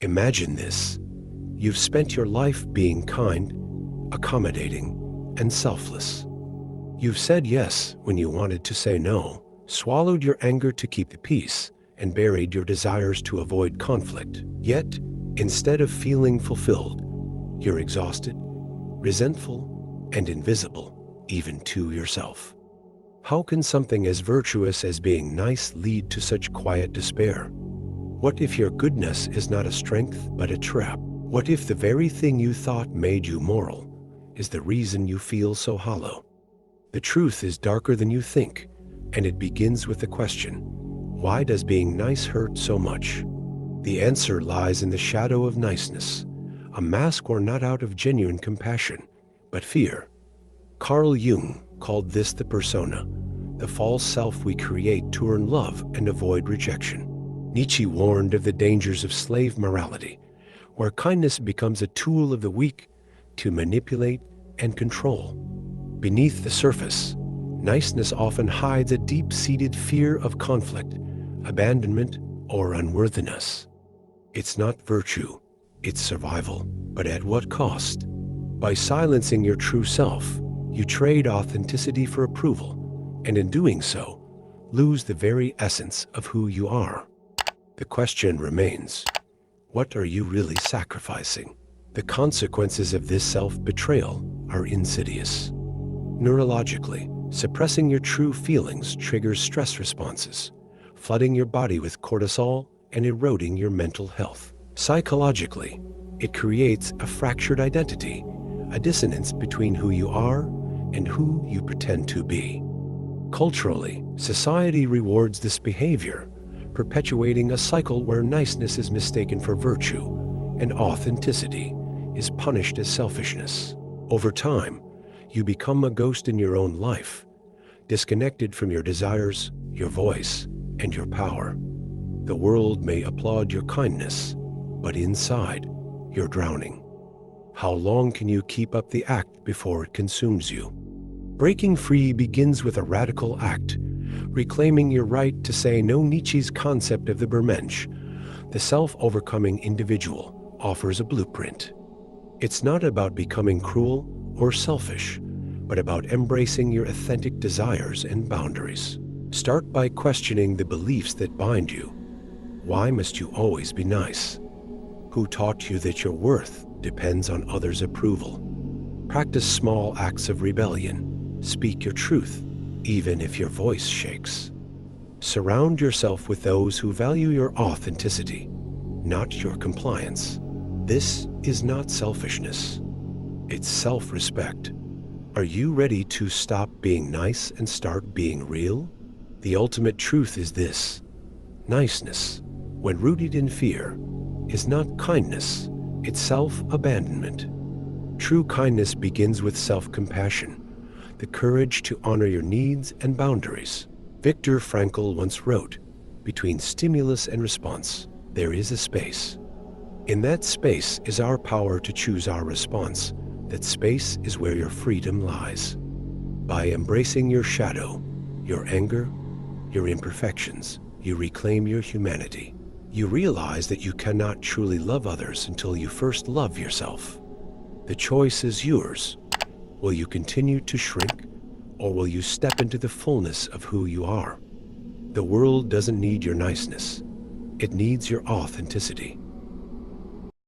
Imagine this. You've spent your life being kind, accommodating, and selfless. You've said yes when you wanted to say no, swallowed your anger to keep the peace, and buried your desires to avoid conflict. Yet, instead of feeling fulfilled, you're exhausted, resentful, and invisible, even to yourself. How can something as virtuous as being nice lead to such quiet despair? What if your goodness is not a strength but a trap? What if the very thing you thought made you moral is the reason you feel so hollow? The truth is darker than you think, and it begins with the question, why does being nice hurt so much? The answer lies in the shadow of niceness, a mask worn not out of genuine compassion, but fear. Carl Jung called this the persona, the false self we create to earn love and avoid rejection. Nietzsche warned of the dangers of slave morality, where kindness becomes a tool of the weak to manipulate and control. Beneath the surface, niceness often hides a deep-seated fear of conflict, abandonment, or unworthiness. It's not virtue, it's survival. But at what cost? By silencing your true self, you trade authenticity for approval, and in doing so, lose the very essence of who you are. The question remains, what are you really sacrificing? The consequences of this self-betrayal are insidious. Neurologically, suppressing your true feelings triggers stress responses, flooding your body with cortisol and eroding your mental health. Psychologically, it creates a fractured identity, a dissonance between who you are and who you pretend to be. Culturally, society rewards this behavior, perpetuating a cycle where niceness is mistaken for virtue and authenticity is punished as selfishness. Over time, you become a ghost in your own life, disconnected from your desires, your voice, and your power. The world may applaud your kindness, but inside, you're drowning. How long can you keep up the act before it consumes you? Breaking free begins with a radical act, reclaiming your right to say no. Nietzsche's concept of the Bermensch, the self-overcoming individual, offers a blueprint. It's not about becoming cruel or selfish, but about embracing your authentic desires and boundaries. Start by questioning the beliefs that bind you. Why must you always be nice? Who taught you that your worth depends on others' approval? Practice small acts of rebellion. Speak your truth, even if your voice shakes. Surround yourself with those who value your authenticity, not your compliance. This is not selfishness. It's self-respect. Are you ready to stop being nice and start being real? The ultimate truth is this: niceness, when rooted in fear, is not kindness, it's self-abandonment. True kindness begins with self-compassion, the courage to honor your needs and boundaries. Viktor Frankl once wrote, "Between stimulus and response, there is a space. In that space is our power to choose our response. That space is where your freedom lies." By embracing your shadow, your anger, your imperfections, you reclaim your humanity. You realize that you cannot truly love others until you first love yourself. The choice is yours. Will you continue to shrink, or will you step into the fullness of who you are? The world doesn't need your niceness. It needs your authenticity.